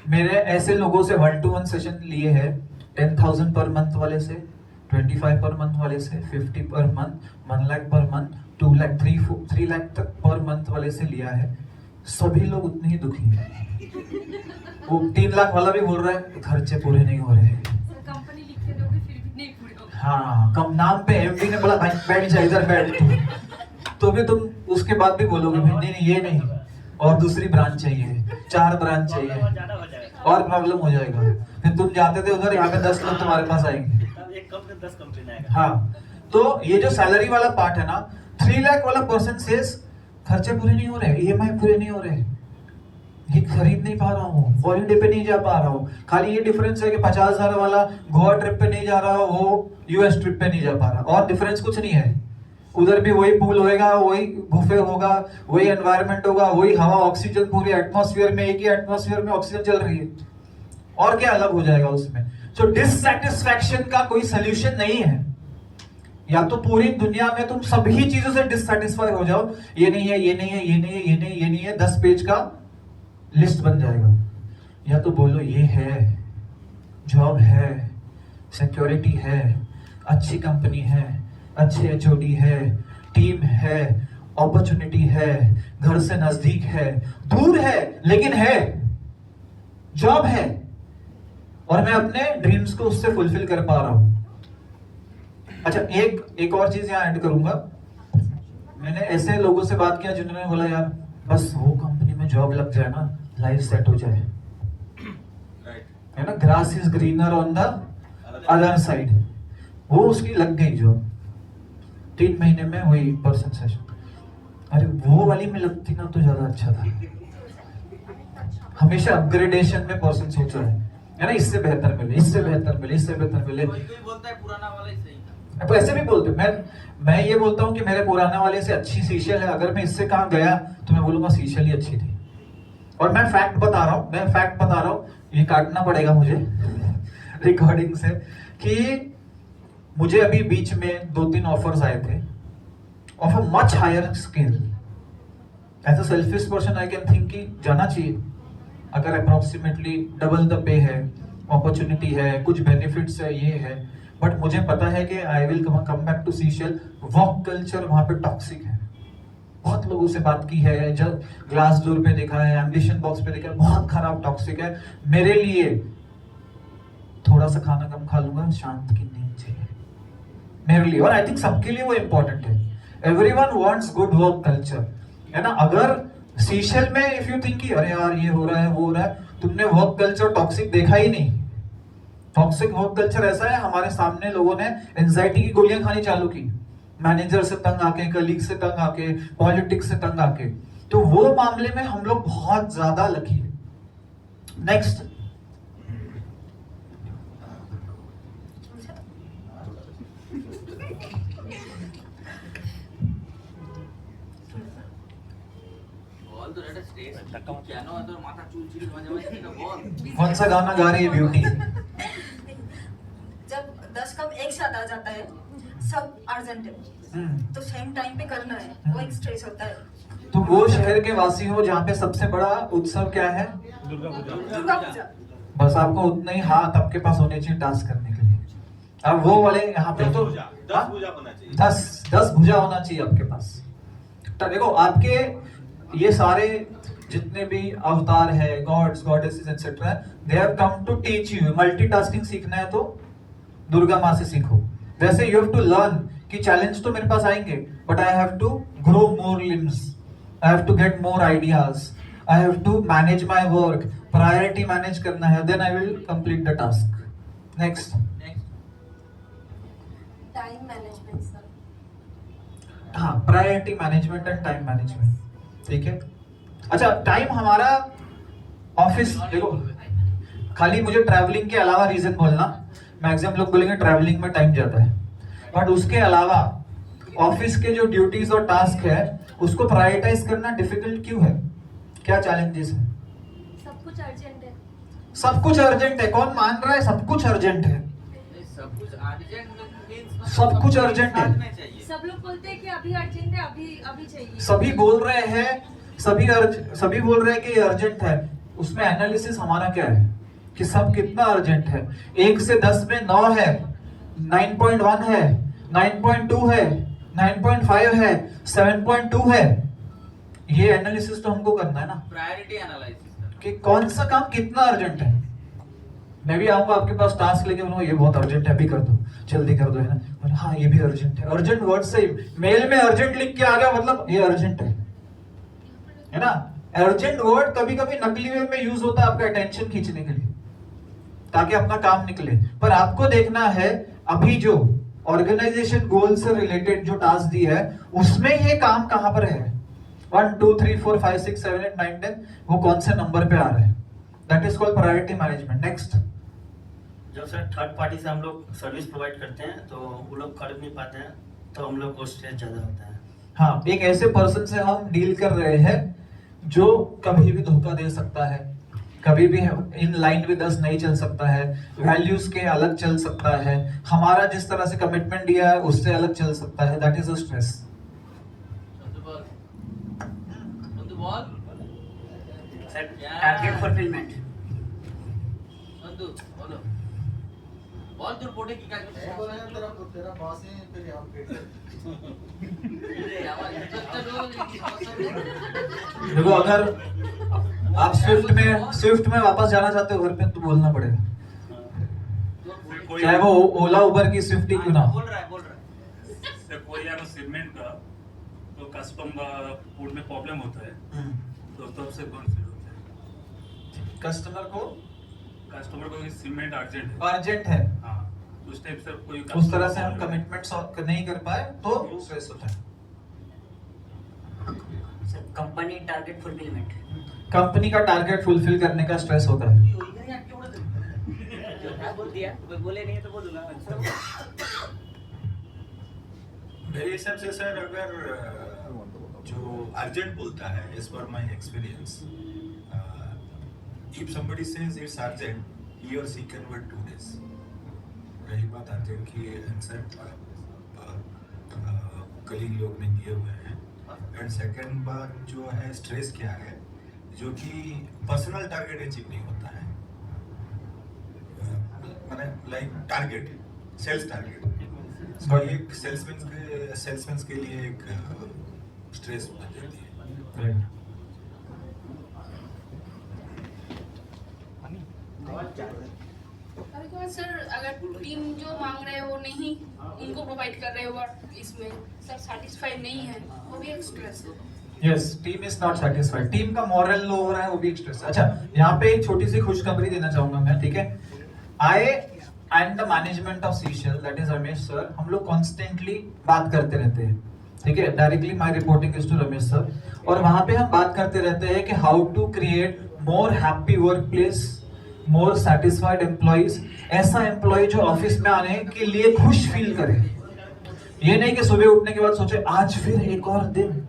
मेरे ऐसे लोगों से 1-to-1 सेशन लिए हैं, 10,000 पर मंथ वाले से, 25 पर मंथ वाले से, 50 per month, 1 lakh per month, 2 lakh, 3 lakh तक पर मंथ वाले से लिया है। सभी लोग उतने ही दुखी हैं। वो 3 लाख वाला भी बोल रहा है खर्चे पूरे नहीं हो रहे हैं। कंपनी लिख के दोगे फिर भी नहीं पूरे होगा। हाँ, कम नाम पे एमडी ने बोला भाई बैठ जा इधर बैठ तू, तो भी तुम उसके बाद भी बोलोगे नहीं नहीं ये नहीं, और दूसरी ब्रांच चाहिए, 4 ब्रांच चाहिए, और प्रॉब्लम हो जाएगा। फिर तुम जाते थे उधर, यहाँ पे 10 लोग तुम्हारे पास आएंगे। एक कंपनी 10 कंपनी आएगा। हाँ, तो ये जो सैलरी वाला पार्ट है ना, 3 लाख वाला पर्सन सेज खर्चे पूरे नहीं हो रहे, ईएमआई पूरे नहीं हो रहे, ये खरीद नहीं पा रहा हूँ, हॉलीडे पे नहीं जा पा रहा हूँ। खाली ये डिफरेंस है कि 50,000 वाला गोवा ट्रिप पे नहीं जा रहा, वो यूएस ट्रिप पे नहीं जा पा रहा, और डिफरेंस कुछ नहीं है। उधर भी वही पूल होएगा, वही बुफे होगा, वही एनवायरनमेंट होगा, वही हवा, ऑक्सीजन, पूरी एटमॉस्फेयर में, एक ही एटमॉस्फेयर में ऑक्सीजन चल रही है, और क्या अलग हो जाएगा उसमें। तो डिससैटिस्फैक्शन का कोई सोल्यूशन नहीं है। या तो पूरी दुनिया में तुम सभी चीजों से डिससैटिस्फाई हो जाओ, ये नहीं है, ये नहीं है, ये नहीं है, ये नहीं, ये नहीं है, 10 पेज का लिस्ट बन जाएगा। या तो बोलो ये है, जॉब है, सिक्योरिटी है, अच्छी कंपनी है, अच्छे एचओडी है, टीम है, अपॉर्चुनिटी है, घर से नजदीक है, दूर है लेकिन है, जॉब है, और मैं अपने ड्रीम्स को उससे फुलफिल कर पा रहा हूं। अच्छा, एक और चीज यहां ऐड करूंगा। मैंने ऐसे लोगों से बात किया जिन्होंने बोला यार बस वो कंपनी में जॉब लग जाए ना, लाइफ सेट हो जाए, है ना, grass is greener on the other side. वो उसकी लग गई जॉब, 3 महीने में वही पर्सन सेशन। अरे वो वाली में लगती ना तो ज्यादा अच्छा था। हमेशा अपग्रेडेशन में पर्सन सोच रहा है ना, इससे बेहतर मिले, इससे बेहतर मिले, इससे बेहतर मिले। कोई कोई बोलता है पुराना वाला ही सही था। तो ऐसे भी बोलते, मैं ये बोलता हूँ कि मेरे पुराने वाले से अच्छी सीशल है। अगर मैं इससे कहाँ गया तो मैं बोलूंगा सीशल ही अच्छी थी। और मैं फैक्ट बता रहा हूँ, ये काटना पड़ेगा मुझे रिकॉर्डिंग से, कि मुझे अभी बीच में 2-3 ऑफर्स आए थे of a much higher scale. As a selfish person I can think कि जाना चाहिए, अगर अप्रोक्सीमेटली डबल द पे है, अपॉर्चुनिटी है, कुछ बेनिफिट्स है, ये है, बट मुझे पता है कि I will come back to Seashell. Work culture वहां पे टॉक्सिक है। बहुत लोगों से बात की है, जब ग्लास डोर पे देखा है, एम्बिशन बॉक्स पे देखा है, बहुत खराब टॉक्सिक है। मेरे लिए थोड़ा सा खाना कम खा लूंगा, शांत की नींद चाहिए मेरे लिए, और आई थिंक सबके लिए वो इम्पोर्टेंट है। Everyone wants good work culture, है ना। अगर सीशल में इफ यू थिंक कि अरे यार ये हो रहा है, वो हो रहा है, तुमने वर्क कल्चर टॉक्सिक देखा ही नहीं। टॉक्सिक वर्क कल्चर ऐसा है, हमारे सामने लोगों ने एंजाइटी की गोलियां खानी चालू की, मैनेजर से तंग आके, कलीग से तंग आके, पॉलिटिक्स से तंग आके। तो वो मामले में हम लोग बहुत ज्यादा लकी है। नेक्स्ट, বল তো এটা স্ট্রেস কেন এত মাথা চুলচুলি মাঝে মাঝে এটা বল। कौन सा गाना गा रही है ब्यूटी? जब 10 कप एक साथ आ जाता है, सब अर्जेंट है, तो सेम टाइम पे करना है, वो एक स्ट्रेस होता है। तुम वो शहर के वासी हो जहाँ पे सबसे बड़ा उत्सव क्या है? दुर्गा पूजा। बस आपको उतना ही हाथ आपके पास होने चाहिए टास्क करने के लिए। अब वो वाले यहाँ पे तो 10 भुजा होना चाहिए, 10 भुजा होना चाहिए आपके पास। तो देखो आपके ये सारे जितने भी अवतार है, gods, goddesses etcetera, they have come to teach you. Multitasking सीखना है तो दुर्गा माँ से सीखो। वैसे यू हैव टू लर्न कि चैलेंज तो मेरे पास आएंगे, but I have to grow more limbs, I have to get more ideas, I have to manage my work, priority manage करना है, then I will complete the task. Next, time management sir. हाँ, priority management and time management, ठीक है। अच्छा, time हमारा office, देखो खाली मुझे ट्रैवलिंग के अलावा रीजन बोलना, मैक्सिमम लोग बोलेंगे ट्रैवलिंग में टाइम जाता है, बट उसके अलावा ऑफिस के जो ड्यूटीज और टास्क है उसको प्रायोरिटाइज करना डिफिकल्ट क्यों है? क्या चैलेंजेस है? सब कुछ अर्जेंट है। सब कुछ अर्जेंट है, कौन मान रहा है सब कुछ अर्जेंट है? सब कुछ अर्जेंट मींस सब कुछ urgent है। सब लोग बोलते हैं कि अभी अर्जेंट है, अभी अभी चाहिए। सभी बोल रहे हैं, सभी बोल रहे हैं कि अर्जेंट है। उसमें एनालिसिस हमारा क्या है कि सब कितना अर्जेंट है? 1 से 10 में 9 है, 9.1 है, 9.2 है, 9.5 है, 7.2 है। ये एनालिसिस तो हमको करना है ना प्रायोरिटी एनालिसिस कि कौन सा काम कितना अर्जेंट है। मैं भी आऊंगा आपके पास टास्क लेके, बोलूंगा ये बहुत अर्जेंट है, अभी कर दो, जल्दी कर दो, है ना? और हाँ ये भी अर्जेंट है। अर्जेंट वर्ड से मेल में अर्जेंट लिख के आ गया मतलब ये अर्जेंट है ना? अर्जेंट वर्ड कभी कभी नकली वे में यूज होता है आपका अटेंशन खींचने के लिए, ताकि अपना काम निकले। पर आपको देखना है अभी जो ऑर्गेनाइजेशन गोल से रिलेटेड जो टास्क दी है उसमें ये काम कहां पर है। 1 2 3 4 5 6 7 8 9 10 वो कौन से नंबर पे आ रहा है? That is called priority management. Next, जब सर थर्ड पार्टी से हम लोग सर्विस प्रोवाइड करते हैं तो वो लोग कर नहीं पाते हैं तो हम लोग को स्ट्रेस ज्यादा होता है। हाँ, एक ऐसे पर्सन से हम डील कर रहे हैं जो कभी भी धोखा दे सकता है, कभी भी इन लाइन विद अस नहीं चल सकता है, वैल्यूज के अलग चल सकता है, हमारा जिस तरह से कमिटमेंट दिया है उससे अलग चल सकता है। That is a stress. Sir target fulfilment बोलो बहुत दूर बोटे की तेरा बॉस है फिर यहाँ पे देखो, अगर आप स्विफ्ट में वापस जाना चाहते हो घर पे तो बोलना पड़ेगा, चाहे वो ओला उबर की स्विफ्ट ही क्यों ना। बोल रहा है कोई अगर शिपमेंट का तो कस्टमर फूड में प्रॉब्लम होता है तो तब से कौन सी होता है? कस्टमर को शिपमेंट अर्जेंट है, हाँ, उस टाइप से कोई उस तरह से हम कमिटमेंट्स नहीं कर पाए तो स्ट्रेस होता है। Sir company target fulfilment, company का टारगेट फुलफिल करने का स्ट्रेस होता है। बोल दिया, कोई बोले नहीं है तो बोल दूंगा। मेरे हिसाब से सर अगर जो अर्जेंट बोलता है, as per my experience, if somebody says it's urgent, he or she can wait 2 days। रही बात अर्जेंट की, आंसर कलीग लोग ने दिए हुए हैं। एंड सेकंड बात जो है स्ट्रेस क्या है, जो कि पर्सनल टारगेट अचीव नहीं होता है, माने लाइक टारगेट, सेल्स टारगेट, तो एक सेल्समैन के लिए एक स्ट्रेस बन जाती है। कभी कभार सर अगर टीम जो मांग रहे हैं वो नहीं उनको प्रोवाइड कर रहे हो और इसमें सर सेटिस्फाइड नहीं है, वो भी एक स्ट्रेस है। Yes, team is not satisfied, team का मॉरल लो हो रहा है, वो भी एक स्ट्रेस है। अच्छा, यहाँ पे एक छोटी सी खुशखबरी देना चाहूंगा मैं, ठीक है? I and the management of Seashell, that is Ramesh sir, हम लोग कॉन्स्टेंटली बात करते रहते हैं, ठीक है? Directly my reporting is to Ramesh sir, और वहां पे हम बात करते रहते हैं कि how to create more happy work place, more satisfied employees, ऐसा एम्प्लॉय जो ऑफिस में आने के लिए खुश फील करे। ये नहीं कि सुबह उठने के बाद सोचे आज फिर एक और दिन,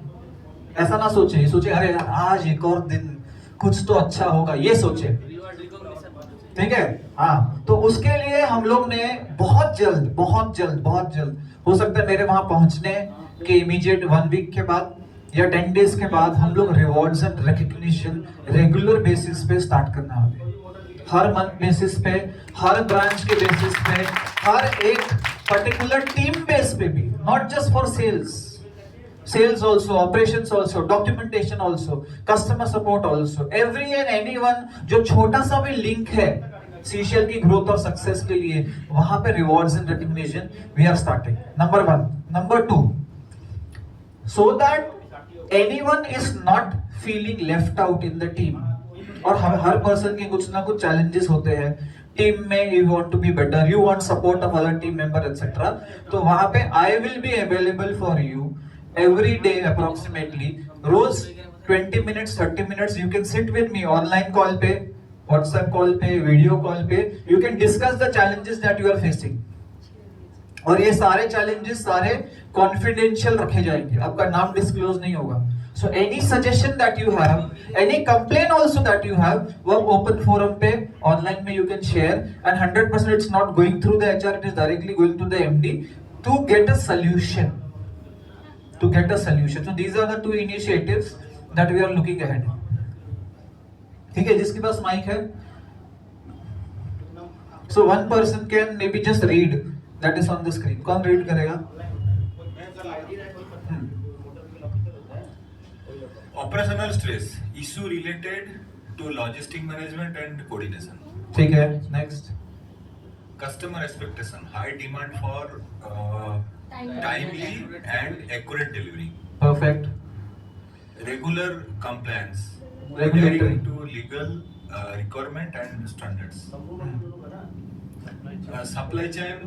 ऐसा ना सोचे, ये सोचे अरे यार आज एक और दिन, कुछ तो अच्छा होगा, ये सोचे, ठीक है? हाँ, तो उसके लिए हम लोग ने बहुत जल्द हो सकता है मेरे वहां पहुंचने के इमीडिएट 1 वीक के बाद या 10 डेज के बाद हम लोग rewards and recognition regular basis पे स्टार्ट करना होगा। हर मंथ बेसिस पे, हर ब्रांच के बेसिस पे, हर एक पर्टिकुलर टीम बेस पे भी, not just for sales also, operations also, documentation also, customer support also, every and anyone जो छोटा सा भी लिंक है सीशेल की ग्रोथ और सक्सेस के लिए, वहां पे rewards and recognition we are starting, number 1। Number 2, so that anyone is not feeling left out in the team, और हर पर्सन के कुछ ना कुछ चैलेंजेस होते हैं टीम में, you want to be better, you want support of other team member etcetera, तो वहां पे I will be available for you every day approximately, रोज 20 minutes 30 minutes you can sit with me online call पे, WhatsApp call पे, video call पे, you can discuss the challenges that you are facing, और ये सारे challenges सारे confidential रखे जाएंगे, आपका नाम डिस्क्लोज नहीं होगा. So any suggestion that you have, any complaint also that you have, वो open forum पे online में you can share, and 100% it's not going through the HR, it is directly going to the MD to get a solution. To get a solution. So these are the two initiatives that we are looking ahead. ठीक है, जिसके पास mic है, so one person can maybe just read that is on the screen. कौन read करेगा? Operational stress issue related to logistic management and coordination. ठीक है, next. Customer expectation, high demand for timely and accurate delivery. Perfect. Regular compliance, Regulatory. adhering to legal requirement and standards. Supply chain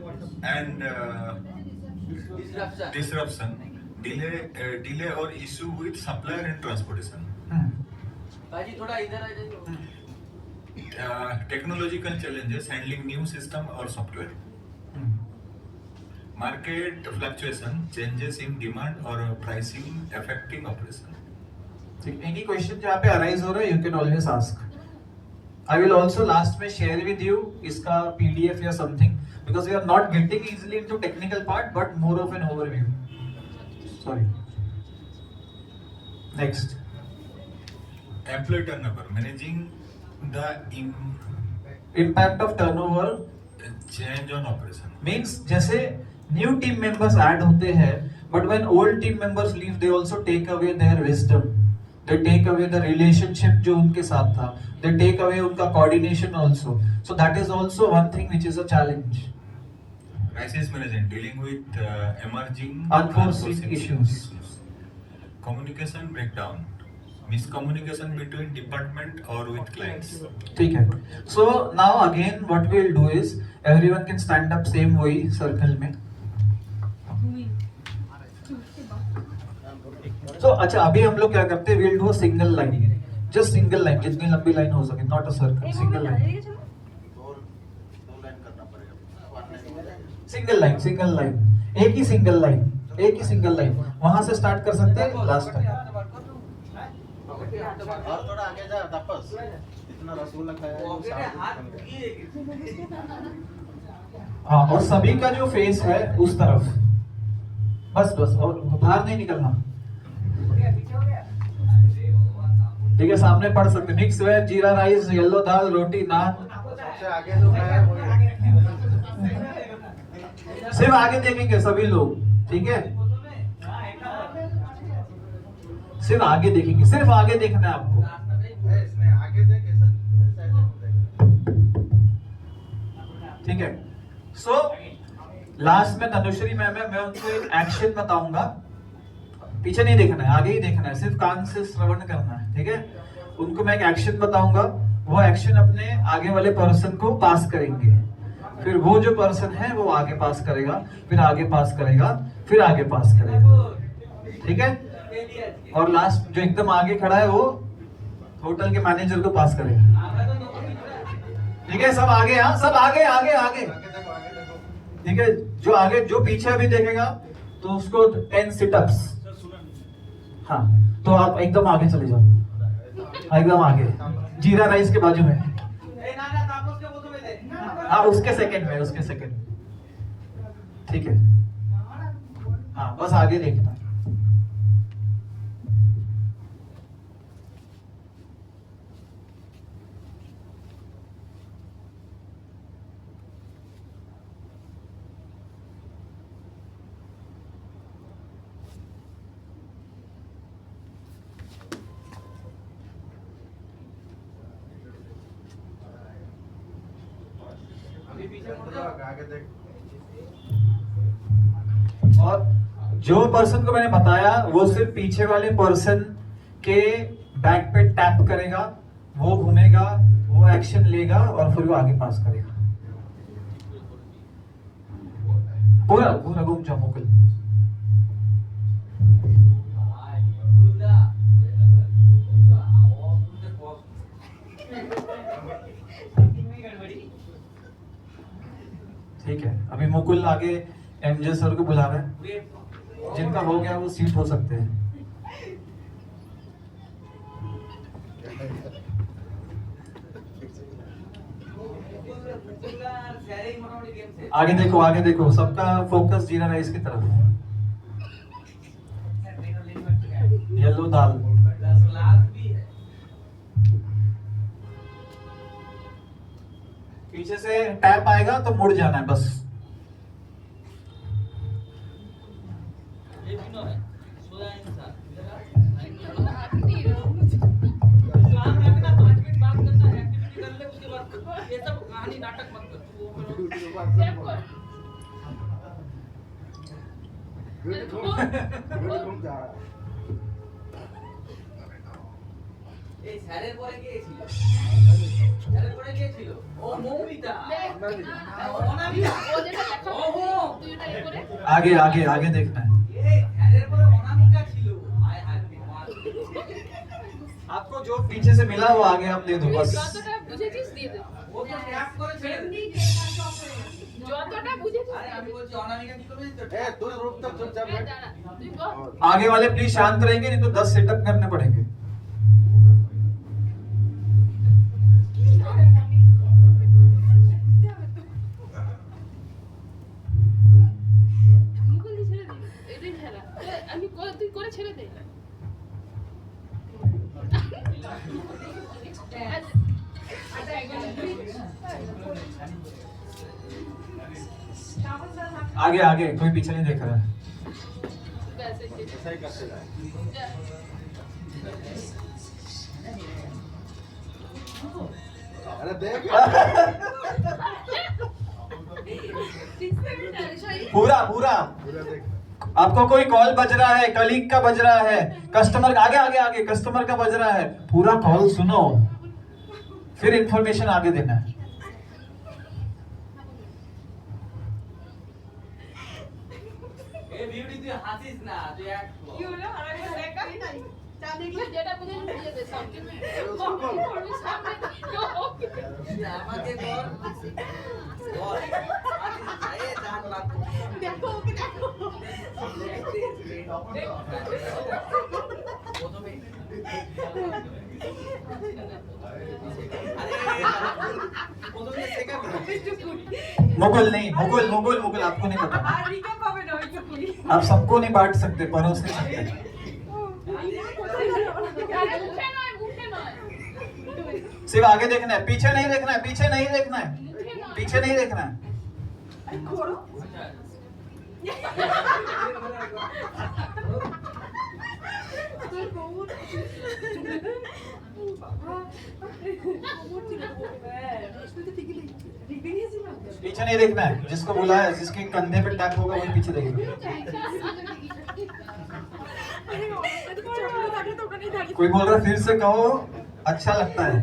and disruption, delay or issue with supplier and transportation. बाजी थोड़ा इधर आ जाइए. Technological challenges, handling new system or software. Market fluctuation, changes in demand or pricing affecting operation. Any question जहाँ पे arise हो रहा है, you can always ask. I will also last में share with you इसका PDF या something, because we are not getting easily into technical part, but more of an overview. Sorry. Next. Employee turnover, managing the Impact of turnover change on operation. means जैसे new team members add होते हैं, but when old team members leave, they also take away their wisdom. They take away the relationship जो उनके साथ था. They take away उनका coordination also. So that is also one thing which is a challenge. Crisis management, dealing with emerging Unforeseen issues. Communication breakdown, miscommunication between department or with clients. ठीक है. So now again what we will do is everyone can stand up same वही circle में. So अच्छा, अभी हम लोग क्या करते हैं, we'll do a single line, just single line, जितनी लंबी line हो सके, not a circle, single line. Single line, single line, एक ही single line, एक ही single line, वहाँ से start कर सकते हैं last तक. और थोड़ा आगे जा वापस, इतना रसगुल्ला खाया हाँ, और सभी का जो फेस है उस तरफ, बस बस, और बाहर नहीं निकलना. ठीक है, सामने पढ़ सकते. मिक्स वेज, जीरा राइस, येलो दाल, रोटी, नान. सबसे आगे जो खाया वो सिर्फ आगे देखेंगे सभी लोग, ठीक है, सिर्फ आगे देखेंगे, सिर्फ आगे देखना है आपको. आगे देख ठीक है. सो लास्ट में तनुश्री मैम है, मैं उनको एक एक्शन बताऊंगा, पीछे नहीं देखना है, आगे ही देखना है, सिर्फ कान से श्रवण करना है. ठीक है, उनको मैं एक एक्शन बताऊंगा, वो एक्शन अपने आगे वाले पर्सन को पास करेंगे, फिर वो जो पर्सन है वो आगे पास करेगा, फिर आगे पास करेगा, फिर आगे पास करेगा. ठीक है, और लास्ट जो एकदम आगे खड़ा है वो होटल के मैनेजर को पास करेगा. ठीक है, सब आगे, हाँ सब आगे आगे आगे. ठीक है, जो आगे, जो पीछे अभी देखेगा तो उसको 10 सिटअप्स. हाँ, तो आप एकदम आगे चले जाओ, एकदम आगे, जीरा राइस के बाजू में. हाँ, उसके सेकंड में, उसके सेकंड. ठीक है, हाँ बस आगे देखना. आगे देख. और जो पर्सन को मैंने बताया वो सिर्फ पीछे वाले पर्सन के बैक पे टैप करेगा, वो घूमेगा, वो एक्शन लेगा और फिर वो आगे पास करेगा. पूरा पूरा घूम जाओ मुकुल. ठीक है, अभी मुकुल आगे एमजे सर को बुला रहे हैं, जिनका हो गया वो सीट हो सकते हैं। आगे देखो सबका फोकस जीरा राइस की तरफ। येलो दाल। पीछे से टैप आएगा तो मुड़ जाना है बस। नाटक मत आगे आगे आगे देखना है। आपको जो पीछे से मिला वो आगे आप दे दो बस। मुझे चीज दे दो। आगे वाले प्लीज शांत रहेंगे, नहीं तो 10 सेटअप करने पड़ेंगे। ছেড়ে দে। आगे आगे कोई पीछे नहीं देख रहा है। अरे देख पूरा पूरा आपको कोई कॉल बज रहा है, कलीग का बज रहा है, कस्टमर आगे आगे आगे कस्टमर का बज रहा है, पूरा कॉल सुनो फिर इंफॉर्मेशन आगे देना है। হাসিস না তুই এক কি হলো আর আমি দেখা নাই যা দেখলে যেটা বুঝে বুঝে দে সামনে সামনে আমাকে বল বল আরে জান না দেখো ওকে দেখো প্রথমে मुगल नहीं, मुगल मुगल मुगल आपको नहीं पता। आप सबको नहीं बांट सकते, परोस नहीं सकते। सिर्फ आगे देखना है, पीछे नहीं देखना है, पीछे नहीं देखना है, पीछे नहीं देखना है। पीछे नहीं देखना है, जिसको बोला है जिसके कंधे पे टैप होगा वही पीछे देखेगा। कोई बोल रहा फिर से कहो, अच्छा लगता है।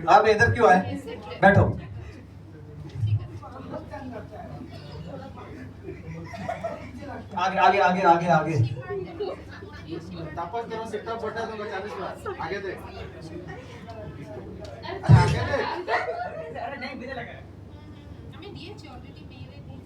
आप इधर क्यों आए? बैठो। आगे आगे आगे आगे आगे तापस तेरा सेटअप बटा दूंगा 40 बार आगे देख आगे देख अरे नहीं मुझे लगा हमें दिए ऑलरेडी मेरे दिए